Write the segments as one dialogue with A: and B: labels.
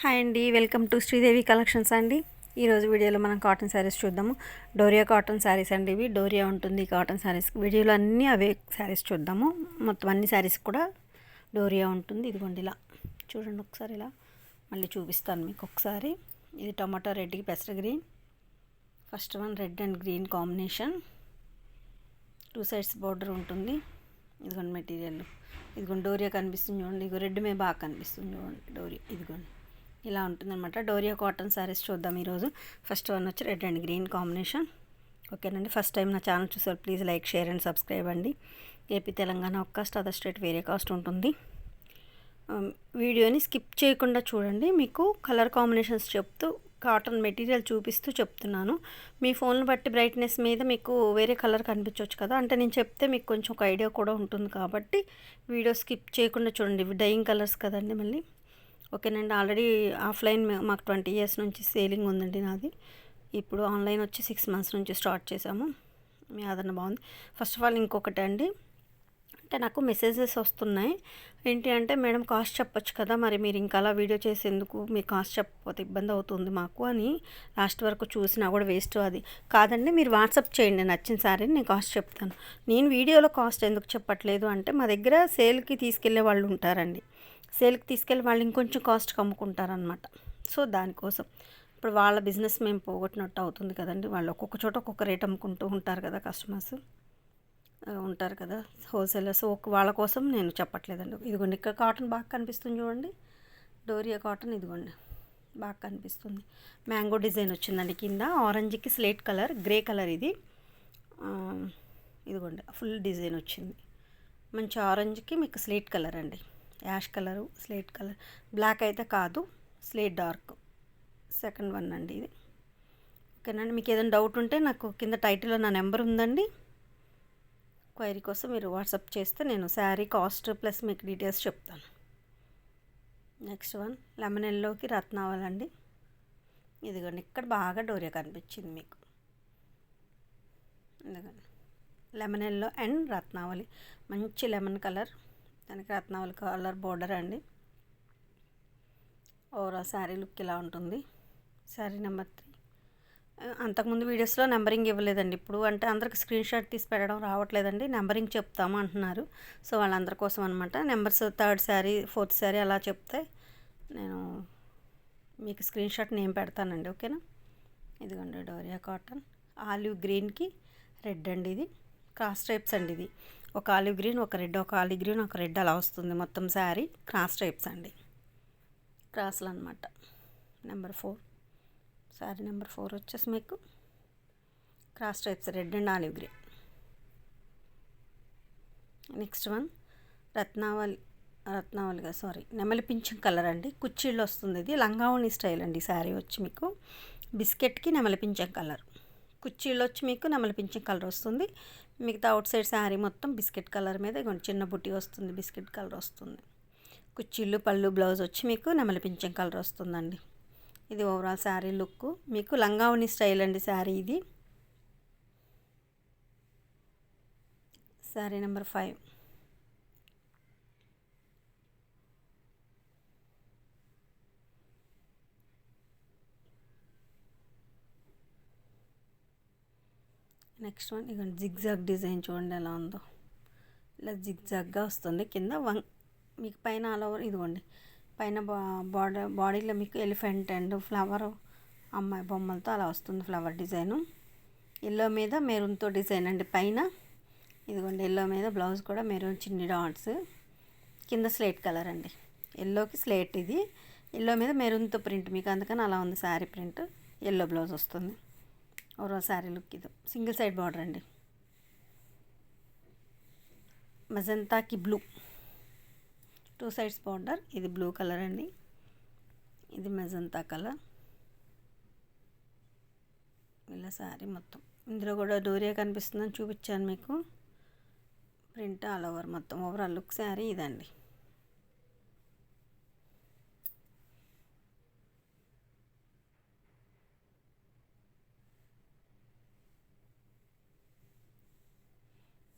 A: Hi అండి, welcome to Sridevi collections అండి. ఈరోజు వీడియోలో మనం కాటన్ శారీస్ చూద్దాము. డోరియా కాటన్ శారీస్ అండి. ఇవి డోరియా ఉంటుంది కాటన్ శారీస్. వీడియోలో అన్నీ అవే శారీస్ చూద్దాము. మొత్తం అన్ని శారీస్ కూడా డోరియా ఉంటుంది. ఇదిగోండి ఇలా చూడండి ఒకసారి, ఇలా మళ్ళీ చూపిస్తాను మీకు ఒకసారి. ఇది టమాటో రెడ్కి పెసర green. First one red and green combination, 2 sides border ఉంటుంది. ఇదిగోండి మెటీరియల్, ఇదిగోండి డోరియా కనిపిస్తుంది చూడండి. ఇదిగో రెడ్ మీద బాగా కనిపిస్తుంది చూడండి డోరియా. ఇదిగోండి ఇలా ఉంటుందన్నమాట. డోరియా కాటన్ శారీస్ చూద్దాం ఈరోజు. ఫస్ట్ వన్ వచ్చి రెడ్ అండ్ గ్రీన్ కాంబినేషన్. ఓకేనండి. ఫస్ట్ టైం నా ఛానల్ చూసారు, please like, share and subscribe అండి. ఏపీ తెలంగాణ ఒక కాస్ట్, అదర్ స్టేట్ వేరే కాస్ట్ ఉంటుంది. వీడియోని స్కిప్ చేయకుండా చూడండి. మీకు కలర్ కాంబినేషన్స్ చెప్తూ కాటన్ మెటీరియల్ చూపిస్తూ చెప్తున్నాను. మీ ఫోన్ను బట్టి బ్రైట్నెస్ మీద మీకు వేరే కలర్ కనిపించవచ్చు కదా, అంటే నేను చెప్తే మీకు కొంచెం ఒక ఐడియా కూడా ఉంటుంది కాబట్టి వీడియో స్కిప్ చేయకుండా చూడండి. ఇవి డైయింగ్ కలర్స్ కదండి మళ్ళీ. ఓకేనండి. ఆల్రెడీ ఆఫ్లైన్ మాకు 20 ఇయర్స్ నుంచి సేలింగ్ ఉందండి నాది. ఇప్పుడు ఆన్లైన్ వచ్చి 6 మంత్స్ నుంచి స్టార్ట్ చేశాము. మీ ఆదరణ బాగుంది. ఫస్ట్ ఆఫ్ ఆల్ ఇంకొకటి అండి, అంటే నాకు మెసేజెస్ వస్తున్నాయి. ఏంటి అంటే, మేడం కాస్ట్ చెప్పొచ్చు కదా, మరి మీరు ఇంకా అలా వీడియో చేసేందుకు, మీ కాస్ట్ చెప్పకపోతే ఇబ్బంది అవుతుంది మాకు అని. లాస్ట్ వరకు చూసినా కూడా వేస్ట్. అది కాదండి, మీరు వాట్సాప్ చేయండి నచ్చిన సారీని, నేను కాస్ట్ చెప్తాను. నేను వీడియోలో కాస్ట్ ఎందుకు చెప్పట్లేదు అంటే, మా దగ్గర సేల్కి తీసుకెళ్లే వాళ్ళు ఉంటారండి. సేల్కి తీసుకెళ్ళి వాళ్ళు ఇంకొంచెం కాస్ట్కి అమ్ముకుంటారనమాట. సో దానికోసం ఇప్పుడు వాళ్ళ బిజినెస్ మేము పోగొట్టినట్టు అవుతుంది కదండి. వాళ్ళు ఒక్కొక్క చోట ఒక్కొక్క రేట్ అమ్ముకుంటూ ఉంటారు కదా, కస్టమర్స్ ఉంటారు కదా, హోల్సేలర్స్. వాళ్ళ కోసం నేను చెప్పట్లేదండి. ఇదిగోండి ఇక్కడ కాటన్ బాగా కనిపిస్తుంది చూడండి, డోరియా కాటన్. ఇదిగోండి బాగా కనిపిస్తుంది. మ్యాంగో డిజైన్ వచ్చిందండి కింద. ఆరెంజ్కి స్లేట్ కలర్, గ్రే కలర్ ఇది. ఇదిగోండి ఫుల్ డిజైన్ వచ్చింది. మంచి ఆరెంజ్కి మీకు స్లేట్ కలర్ అండి, ash colour, slate colour, black అయితే కాదు, స్లేట్ డార్క్. సెకండ్ వన్ అండి ఇది. ఓకేనండి. మీకు ఏదైనా డౌట్ ఉంటే నాకు కింద టైటిల్లో నా నెంబర్ ఉందండి. క్వైరీ కోసం మీరు వాట్సాప్ చేస్తే నేను శారీ కాస్ట్ ప్లస్ మీకు డీటెయిల్స్ చెప్తాను. నెక్స్ట్ వన్ లెమన్ ఎల్లోకి రత్నావళి. ఇదిగోండి ఇక్కడ బాగా డోరియా కనిపించింది మీకు. ఇదిగోండి లెమన్ ఎల్లో అండ్ రత్నావళి, మంచి లెమన్ కలర్, దానికి రత్నావళి కలర్ బోర్డర్ అండి. ఓవరాల్ శారీ లుక్ ఇలా ఉంటుంది. శారీ నెంబర్ 3. అంతకుముందు వీడియోస్లో నెంబరింగ్ ఇవ్వలేదండి. ఇప్పుడు అంటే అందరికి స్క్రీన్ షాట్ తీసి పెట్టడం రావట్లేదండి, నెంబరింగ్ చెప్తాము అంటున్నారు. సో వాళ్ళందరి కోసం అనమాట. Numbers 3rd sari, 4th sari అలా చెప్తే నేను మీకు స్క్రీన్ షాట్ నేను పెడతానండి. ఓకేనా. ఇదిగోండి డోరియా కాటన్, ఆలివ్ గ్రీన్కి రెడ్ అండి. ఇది క్రాస్ టైప్స్ అండి. ఇది ఒక ఆలివ్ గ్రీన్, ఒక రెడ్, ఒక ఆలివ్ గ్రీన్, ఒక రెడ్ అలా వస్తుంది. మొత్తం శారీ క్రాస్ టైప్స్ అండి, క్రాస్లు అనమాట. నెంబర్ 4 శారీ నెంబర్ 4 వచ్చేసి మీకు cross types, red and olive green. Next one రత్నావళిగా నెమలి పింఛం కలర్ అండి. కుచ్చిళ్ళు వస్తుంది. ఇది లంగావణి స్టైల్ అండి. శారీ వచ్చి మీకు బిస్కెట్కి నెమలి పింఛం కలర్, కుచ్చిళ్ళు వచ్చి మీకు నెమలి పింఛం కలర్ వస్తుంది. మిగతా అవుట్ సైడ్ శారీ మొత్తం బిస్కెట్ కలర్ మీద చిన్న బుట్టి వస్తుంది, బిస్కెట్ కలర్ వస్తుంది. కుచ్చిళ్ళు, పళ్ళు, బ్లౌజ్ వచ్చి మీకు నెమలి పింఛం కలర్ వస్తుందండి. ఇది ఓవరాల్ శారీ లుక్. మీకు లంగావణి స్టైల్ అండి శారీ ఇది. శారీ నెంబర్ 5. నెక్స్ట్ వన్ ఇక జిగ్జాగ్ డిజైన్ చూడండి ఎలా ఉందో. ఇలా జిగ్జాగ్గా వస్తుంది కింద మీకు పైన ఆల్ ఓవర్. ఇదిగోండి పైన బాడీలో మీకు ఎలిఫెంట్ అండ్ ఫ్లవర్, అమ్మాయి బొమ్మలతో అలా వస్తుంది ఫ్లవర్ డిజైను. ఎల్లో మీద మెరూన్తో డిజైన్ అండి పైన. ఇదిగోండి ఎల్లో మీద బ్లౌజ్ కూడా మెరూన్ చిన్ని డాట్స్, కింద స్లేట్ కలర్ అండి. ఎల్లోకి స్లేట్, ఇది ఎల్లో మీద మెరూన్తో ప్రింట్ మీకు, అందుకని అలా ఉంది శారీ ప్రింట్. ఎల్లో బ్లౌజ్ వస్తుంది. ఓవరాల్ శారీ లుక్ ఇది. సింగిల్ సైడ్ బార్డర్ అండి. మజంతాకి బ్లూ, 2 సైడ్స్ బార్డర్. ఇది బ్లూ కలర్ అండి, ఇది మజంతా కలర్. ఇలా శారీ మొత్తం. ఇందులో కూడా డోరియా కనిపిస్తుందని చూపించాను మీకు. ప్రింట్ ఆల్ ఓవర్ మొత్తం. ఓవరాల్ లుక్ శారీ ఇదండి.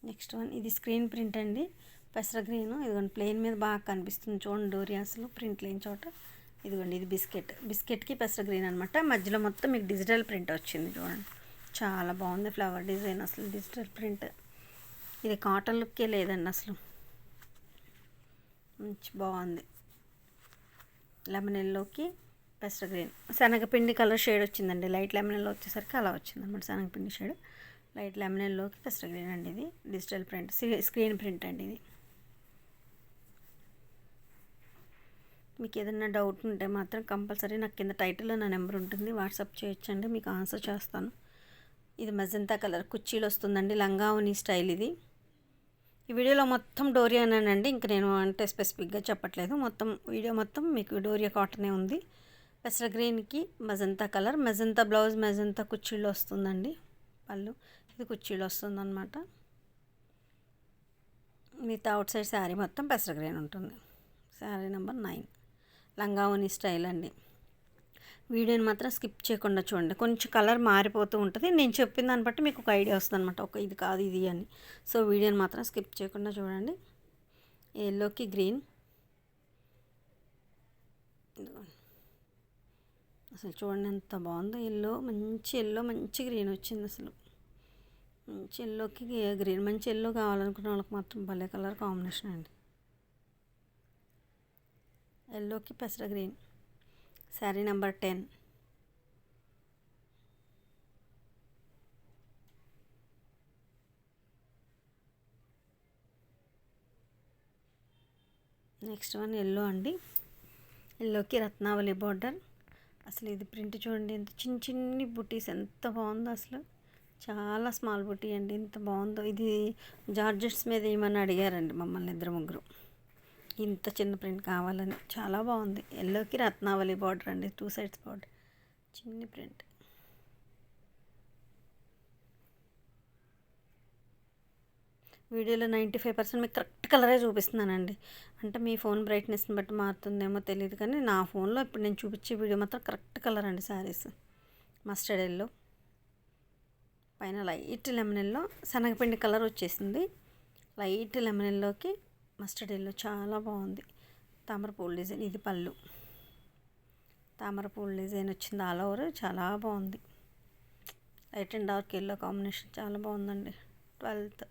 A: నెక్స్ట్ వన్ ఇది స్క్రీన్ ప్రింట్ అండి, పెసర గ్రీను. ఇదిగోండి ప్లెయిన్ మీద బాగా కనిపిస్తుంది చూడండి. డోరియాస్లో ప్రింట్ లేని చోట ఇదిగోండి, ఇది బిస్కెట్కి పెసర గ్రీన్ అనమాట. మధ్యలో మొత్తం మీకు డిజిటల్ ప్రింట్ వచ్చింది చూడండి, చాలా బాగుంది ఫ్లవర్ డిజైన్. అసలు డిజిటల్ ప్రింట్ ఇది కాటన్ లుక్కే లేదండి అసలు, మంచి బాగుంది. లెమన్ ఎల్లోకి పెసర గ్రీన్, శనగపిండి కలర్ షేడ్ వచ్చిందండి. లైట్ లెమన్ ఎల్లో వచ్చేసరికి అలా వచ్చింది అనమాట, శనగపిండి షేడ్. లైట్ లెమన్ ఎల్లోకి పెసర గ్రీన్ అండి. ఇది డిజిటల్ ప్రింట్, స్క్రీన్ ప్రింట్ అండి ఇది. మీకు ఏదైనా డౌట్ ఉంటే మాత్రం కంపల్సరీ నాకు కింద టైటిల్లో నా నెంబర్ ఉంటుంది, వాట్సాప్ చేయొచ్చండి, మీకు ఆన్సర్ చేస్తాను. ఇది మజంతా కలర్ కుర్చీలు వస్తుందండి, లంగావని స్టైల్ ఇది. ఈ వీడియోలో మొత్తం డోరియానండి, ఇంక నేను అంటే స్పెసిఫిక్గా చెప్పట్లేదు. మొత్తం వీడియో మొత్తం మీకు డోరియా కాటనే ఉంది. పెసర గ్రీన్కి magenta colour, magenta blouse, magenta కుర్చీలు వస్తుందండి. పళ్ళు ఇది కుర్చీలు వస్తుందన్నమాట. మిగతా అవుట్ సైడ్ శారీ మొత్తం పెసర గ్రీన్ ఉంటుంది. శారీ నెంబర్ 9 లంగావని స్టైల్ అండి. వీడియోని మాత్రం స్కిప్ చేయకుండా చూడండి, కొంచెం కలర్ మారిపోతూ ఉంటుంది. నేను చెప్పిన దాన్ని బట్టి మీకు ఒక ఐడియా వస్తుంది అనమాట, ఒక ఇది కాదు ఇది అని. సో వీడియోని మాత్రం స్కిప్ చేయకుండా చూడండి. ఎల్లోకి గ్రీన్, అసలు చూడండి ఎంత బాగుందో. ఎల్లో మంచి గ్రీన్ వచ్చింది అసలు. మంచి ఎల్లోకి గ్రీన్, మంచి ఎల్లో కావాలనుకున్న వాళ్ళకి మాత్రం భలే కలర్ కాంబినేషన్ అండి. ఎల్లోకి పెసర green, sari number 10. Next one yellow అండి. ఎల్లోకి రత్నావళి బార్డర్. అసలు ఇది ప్రింట్ చూడండి, ఎంత చిన్ని బుటీస్, ఎంత బాగుందో అసలు. చాలా స్మాల్ బుటీ అండి, ఎంత బాగుందో. ఇది జార్జెట్స్ మీద ఏమని అడిగారండి మమ్మల్ని 2-3. ఇంత చిన్న ప్రింట్ కావాలని, చాలా బాగుంది. ఎల్లోకి రత్నావళి బార్డర్ అండి, 2 సైడ్స్ బార్డర్, చిన్ని ప్రింట్. వీడియోలో 95% మీకు కరెక్ట్ కలరే చూపిస్తున్నానండి. అంటే మీ ఫోన్ బ్రైట్నెస్ని బట్టి మారుతుందేమో తెలియదు, కానీ నా ఫోన్లో ఇప్పుడు నేను చూపించే వీడియో మాత్రం కరెక్ట్ కలర్ అండి. శారీస్ మస్టర్డ్ ఎల్లో, పైన లైట్ లెమన్ ఎల్లో, శనగపిండి కలర్ వచ్చేసింది. లైట్ లెమన్ ఎల్లోకి మస్టర్డ్ ఎల్లో, చాలా బాగుంది. తామరపూల డిజైన్, ఇది పళ్ళు. తామరపూల డిజైన్ వచ్చింది ఆల్ ఓవర్, చాలా బాగుంది. Light and dark yellow combination చాలా బాగుందండి. 12th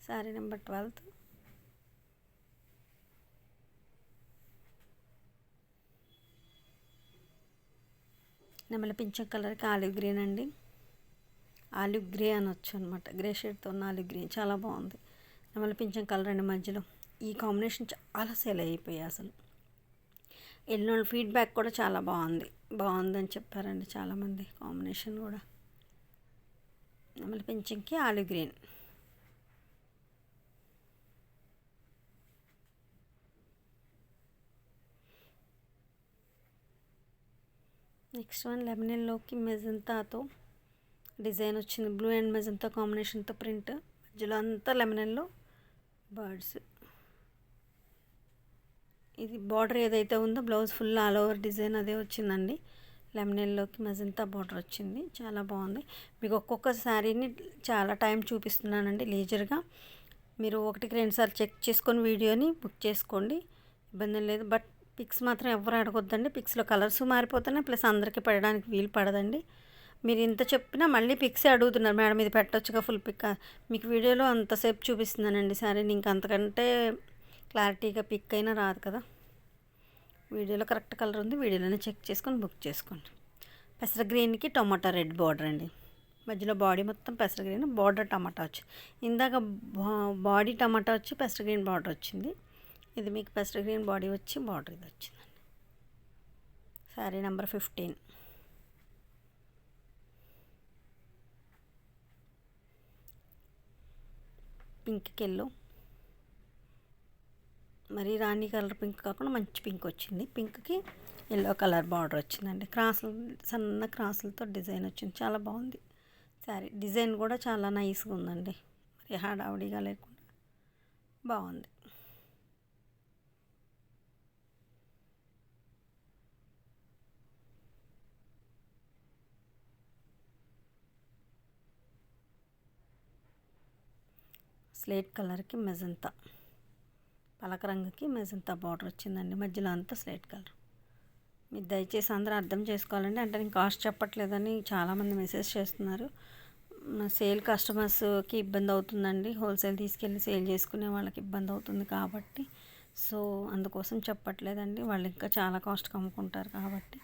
A: sari number 12. నెమలి పింఛం కలర్కి ఆలివ్ గ్రీన్ అండి. ఆలివ్ గ్రే అనొచ్చు అనమాట, గ్రే షేడ్తో ఉన్న ఆలివ్ గ్రీన్, చాలా బాగుంది. నెమలి పింఛం కలర్ అండి మధ్యలో. ఈ కాంబినేషన్ చాలా సేల్ అయిపోయాయి అసలు. ఎల్లో ఫీడ్బ్యాక్ కూడా చాలా బాగుందని చెప్పారండి చాలామంది. కాంబినేషన్ కూడా నెమలి పింఛంకి olive green. Next one lemon ఎల్లోకి మెజంతాతో డిజైన్ వచ్చింది, బ్లూ అండ్ మెజంతా కాంబినేషన్తో ప్రింట్. మధ్యలో అంతా లెమన్ ఎల్లో బర్డ్స్. ఇది బార్డర్ ఏదైతే ఉందో blouse full all over design అదే వచ్చిందండి. లెమన్ ఎల్లోకి మెజంతా బార్డర్ వచ్చింది, చాలా బాగుంది. మీకు ఒక్కొక్క శారీని చాలా టైం చూపిస్తున్నానండి లీజర్గా. మీరు 1-2 సార్లు చెక్ చేసుకొని వీడియోని బుక్ చేసుకోండి, ఇబ్బంది లేదు. బట్ పిక్స్ మాత్రం ఎవరు అడగొద్దండి, పిక్స్లో కలర్స్ మారిపోతున్నాయి, ప్లస్ అందరికీ పడడానికి వీలు పడదండి. మీరు ఇంత చెప్పినా మళ్ళీ పిక్సే అడుగుతున్నారు, మేడం ఇది పెట్టొచ్చుగా ఫుల్ పిక్. మీకు వీడియోలో అంతసేపు చూపిస్తున్నానండి శారీని, ఇంక అంతకంటే క్లారిటీగా పిక్ అయినా రాదు కదా. వీడియోలో కరెక్ట్ కలర్ ఉంది, వీడియోలోనే చెక్ చేసుకొని బుక్ చేసుకోండి. పెసర గ్రీన్కి టొమాటో రెడ్ బార్డర్ అండి. మధ్యలో బాడీ మొత్తం పెసర గ్రీన్, బార్డర్ టమాటా వచ్చి, ఇందాక బాడీ టమాటా వచ్చి పెసర గ్రీన్ బార్డర్ వచ్చింది. ఇది మీకు పెసర గ్రీన్ బాడీ వచ్చి బార్డర్ ఇది వచ్చిందండి. శారీ నెంబర్ 15. పింక్కి ఎల్లో, మరి రాణి కలర్ పింక్ కాకుండా మంచి పింక్ వచ్చింది. పింక్కి ఎల్లో కలర్ బార్డర్ వచ్చిందండి. సన్న క్రాసులతో డిజైన్ వచ్చింది, చాలా బాగుంది. శారీ డిజైన్ కూడా చాలా నైస్గా ఉందండి, మరి హడావుడిగా లేకుండా బాగుంది. స్లేట్ కలర్కి మెజంతా, పలక రంగుకి మెజంతా బార్డర్ వచ్చిందండి. మధ్యలో అంతా స్లేట్ కలర్. మీరు దయచేసి అందరూ అర్థం చేసుకోవాలండి. అంటే నేను కాస్ట్ చెప్పట్లేదని చాలామంది మెసేజ్ చేస్తున్నారు. సేల్ కస్టమర్స్కి ఇబ్బంది అవుతుందండి, హోల్సేల్ తీసుకెళ్ళి సేల్ చేసుకునే వాళ్ళకి ఇబ్బంది అవుతుంది కాబట్టి సో అందుకోసం చెప్పట్లేదండి. వాళ్ళు ఇంకా చాలా కాస్ట్కి అమ్ముకుంటారు కాబట్టి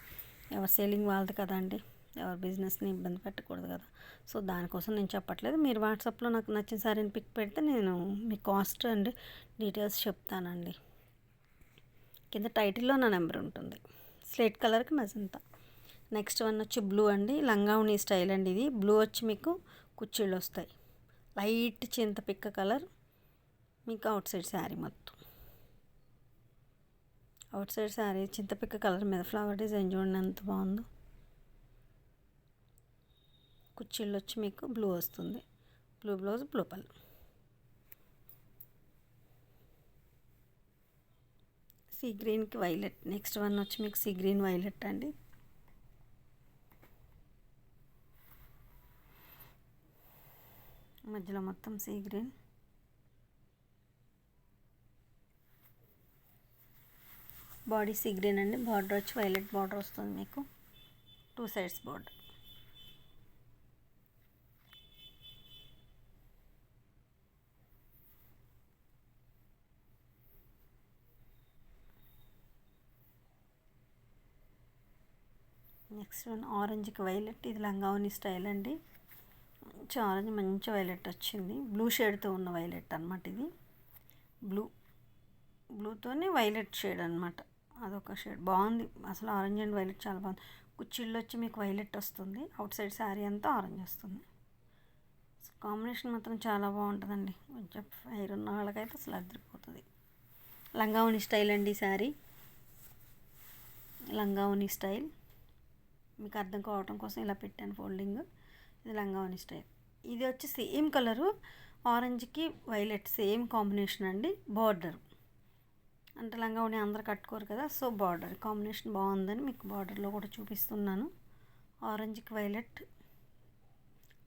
A: ఎవరి సేలింగ్ వాళ్ళది కదండి, ఎవరి బిజినెస్ని ఇబ్బంది పెట్టకూడదు కదా. సో దానికోసం నేను చెప్పట్లేదు. మీరు వాట్సాప్లో నాకు నచ్చిన సారీని పిక్ పెడితే నేను మీ కాస్ట్ అండ్ డీటెయిల్స్ చెప్తానండి. కింద టైటిల్లో నా నెంబర్ ఉంటుంది. స్లేట్ కలర్కి మెజంతా. నెక్స్ట్ వన్ వచ్చి బ్లూ అండి, లంగావుని స్టైల్ అండి. ఇది బ్లూ వచ్చి మీకు కుచ్చిళ్ళు వస్తాయి. లైట్ చింతపిక్క కలర్ మీకు అవుట్ సైడ్ శారీ మొత్తం. అవుట్ సైడ్ శారీ చింతపిక్క కలర్ మీద ఫ్లవర్ డిజైన్ చూడండి ఎంత బాగుందో. కుచ్చిళ్ళు వచ్చి మీకు బ్లూ వస్తుంది. బ్లూ బ్లౌజ్ బ్లూ పళ్ళు. సీ గ్రీన్కి వైలెట్. నెక్స్ట్ వన్ వచ్చి మీకు సీ గ్రీన్ వైలెట్ అండి. మధ్యలో మొత్తం sea green. Body sea green అండి. బార్డర్ వచ్చి వైలెట్ బార్డర్ వస్తుంది మీకు, 2 సైడ్స్ బార్డర్. నెక్స్ట్ వన్ ఆరెంజ్కి వైలెట్. ఇది లంగావని స్టైల్ అండి. మంచి ఆరెంజ్ మంచి వైలెట్ వచ్చింది. బ్లూ షేడ్తో ఉన్న వైలెట్ అనమాట ఇది. బ్లూతోనే వైలెట్ షేడ్ అనమాట. అదొక షేడ్ బాగుంది అసలు. ఆరెంజ్ అండ్ వైలెట్ చాలా బాగుంది. కుచ్చిళ్ళు వచ్చి మీకు వైలెట్ వస్తుంది. అవుట్ సైడ్ శారీ అంతా ఆరెంజ్ వస్తుంది. కాంబినేషన్ మాత్రం చాలా బాగుంటుందండి. కొంచెం ఫైర్ ఉన్న వాళ్ళకైతే అసలు అదిరిపోతుంది. లంగావని స్టైల్ అండి శారీ. లంగావని స్టైల్ మీకు అర్థం కావటం కోసం ఇలా పెట్టాను ఫోల్డింగ్. ఇది లంగావని స్టైల్. ఇది వచ్చి సేమ్ కలరు, ఆరెంజ్కి వైలెట్ సేమ్ కాంబినేషన్ అండి. బార్డర్ అంటే లంగావని అందరు కట్టుకోరు కదా, సో బార్డర్ కాంబినేషన్ బాగుందని మీకు బార్డర్లో కూడా చూపిస్తున్నాను. ఆరెంజ్కి violet,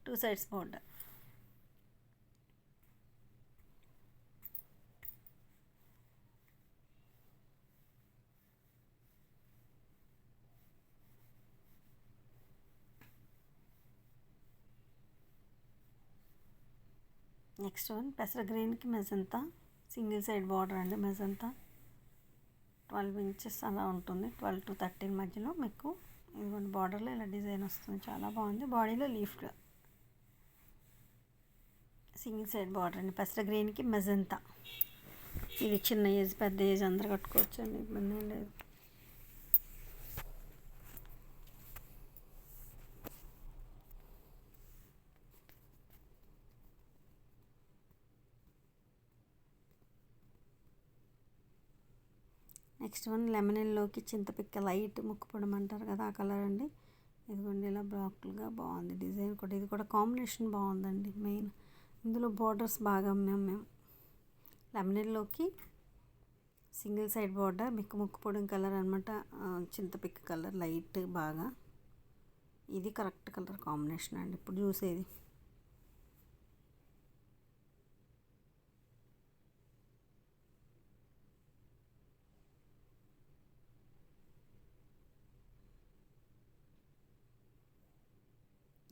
A: 2 sides border. Next one పెసర గ్రీన్కి మెజంతా, సింగిల్ సైడ్ బార్డర్ అండి. మెజంతా 12 ఇంచెస్ అలా ఉంటుంది. 12 to 13 మధ్యలో మీకు ఇదిగోండి బార్డర్లో ఇలా డిజైన్ వస్తుంది. చాలా బాగుంది. బాడీలో లీఫ్గా సింగిల్ సైడ్ బార్డర్ అండి. పెసర గ్రీన్కి మెజంతా. ఇది చిన్న ఏజ్ పెద్ద ఏజ్ అందరు కట్టుకోవచ్చు అండి, ఇబ్బంది ఏం లేదు. నెక్స్ట్ వన్ లెమన్ ఎల్లోకి చింతపిక్క లైట్ ముక్కు పొడమంటారు కదా ఆ కలర్ అండి. ఇదిగోండి ఇలా బ్లాక్లుగా బాగుంది డిజైన్ కూడా. ఇది కూడా కాంబినేషన్ బాగుందండి. మెయిన్ ఇందులో బార్డర్స్ బాగా అమ్మాం మేము. లెమన్ ఎల్లోకి సింగిల్ సైడ్ బార్డర్ మీకు ముక్కు పొడిం కలర్ అనమాట. చింతపిక్క కలర్ లైట్ బాగా. ఇది కరెక్ట్ కలర్ కాంబినేషన్ అండి ఇప్పుడు చూసేది.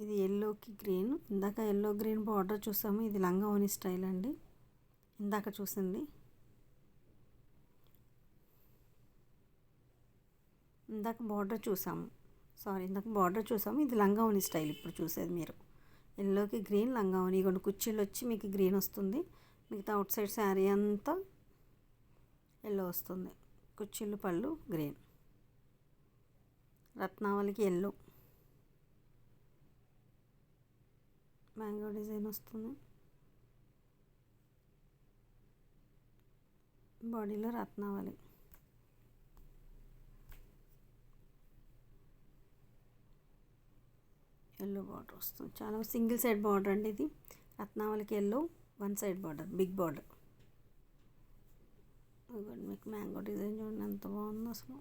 A: ఇది ఎల్లోకి గ్రీన్. ఇందాక ఎల్లో గ్రీన్ బార్డర్ చూసాము. ఇది లంగావని స్టైల్ అండి. ఇందాక చూసింది. ఇందాక బార్డర్ చూసాము. ఇది లంగావని స్టైల్ ఇప్పుడు చూసేది మీరు. ఎల్లోకి గ్రీన్ లంగావని. కొన్ని కుర్చీలు వచ్చి మీకు గ్రీన్ వస్తుంది. మిగతా అవుట్ సైడ్ శారీ అంతా ఎల్లో వస్తుంది. కుర్చీలు పళ్ళు గ్రీన్. రత్నావళికి ఎల్లో మ్యాంగో డిజైన్ వస్తుంది. బాడీలో రత్నావళి. ఎల్లో బార్డర్ వస్తుంది. చాలా సింగిల్ సైడ్ బార్డర్ అండి ఇది. రత్నావళికి yellow 1 side border, big border. మీకు మ్యాంగో డిజైన్ చూడండి ఎంత బాగుందో అసలు.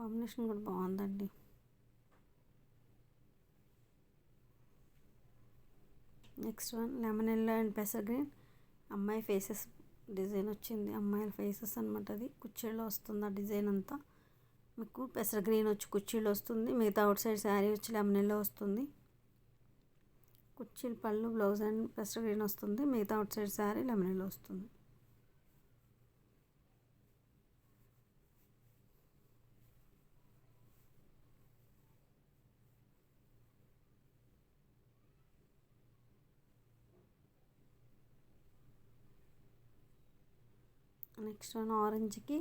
A: కాంబినేషన్ కూడా బాగుందండి. Next one lemon yellow and పెసర్ గ్రీన్. అమ్మాయి ఫేసెస్ డిజైన్ వచ్చింది, అమ్మాయిల ఫేసెస్ అనమాట. అది కుర్చీలో వస్తుంది ఆ డిజైన్ అంతా. మీకు పెసర గ్రీన్ వచ్చి కుర్చీలో వస్తుంది, మిగతా అవుట్ సైడ్ శారీ వచ్చి లెమనెల్లో వస్తుంది. కుర్చీలు పళ్ళు బ్లౌజ్ అండ్ పెసర గ్రీన్ వస్తుంది, మిగతా అవుట్ సైడ్ శారీ లెమనెల్లో వస్తుంది. నెక్స్ట్ వన్ ఆరెంజ్కి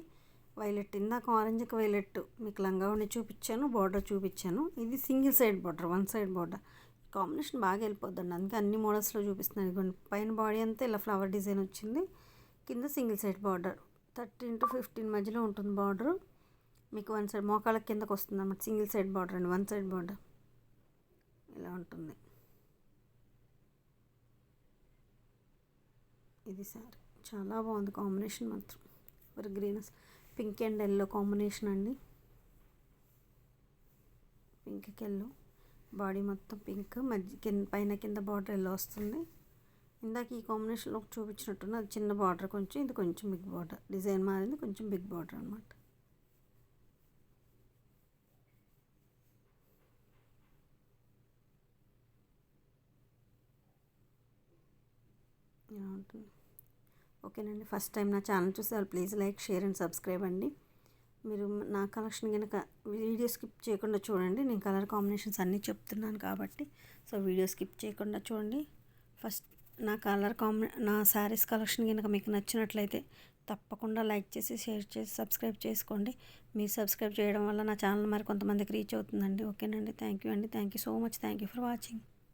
A: వైలెట్. ఇందాక ఆరెంజ్కి వైలెట్ మీకు లంగా ఉండి చూపించాను, బార్డర్ చూపించాను. ఇది single side border, one side border. Combination బాగా వెళ్ళిపోద్దండి, అందుకే అన్ని మోడల్స్లో చూపిస్తున్నాను. ఇదిగోండి పైన బాడీ అంతా ఇలా ఫ్లవర్ డిజైన్ వచ్చింది, కింద సింగిల్ సైడ్ బార్డర్ 13 to 15 మధ్యలో ఉంటుంది బార్డర్. మీకు వన్ సైడ్ మోకాళ్ళ కిందకు వస్తుంది అన్నమాట. సింగిల్ సైడ్ బార్డర్ అండి, వన్ సైడ్ బార్డర్ ఇలా ఉంటుంది. ఇది సారీ చాలా బాగుంది, కాంబినేషన్ మాత్రం ever green, pink and yellow combination అండి. పింక్కి ఎల్లో, బాడీ మొత్తం పింక్, మధ్య కింద పైన కింద బార్డర్ ఎల్లో వస్తుంది. ఇందాక ఈ కాంబినేషన్లో చూపించినట్టున్న అది చిన్న బార్డర్ కొంచెం, ఇది కొంచెం బిగ్ బార్డర్. డిజైన్ మారింది, కొంచెం బిగ్ బార్డర్ అనమాట. ఇలా ఉంటుంది. ఓకేనండి, ఫస్ట్ టైం నా ఛానల్ చూసేవాళ్ళు please like, share and subscribe అండి. మీరు నా కలెక్షన్ కనుక వీడియో స్కిప్ చేయకుండా చూడండి. నేను కలర్ కాంబినేషన్స్ అన్నీ చెప్తున్నాను కాబట్టి, సో వీడియో స్కిప్ చేయకుండా చూడండి. ఫస్ట్ నా శారీస్ కలెక్షన్ కనుక మీకు నచ్చినట్లయితే తప్పకుండా లైక్ చేసి, షేర్ చేసి, సబ్స్క్రైబ్ చేసుకోండి. మీరు సబ్స్క్రైబ్ చేయడం వల్ల నా ఛానల్ మరి కొంతమందికి రీచ్ అవుతుందండి. ఓకేనండి, థ్యాంక్ యూ అండి, thank you so much, thank you for watching.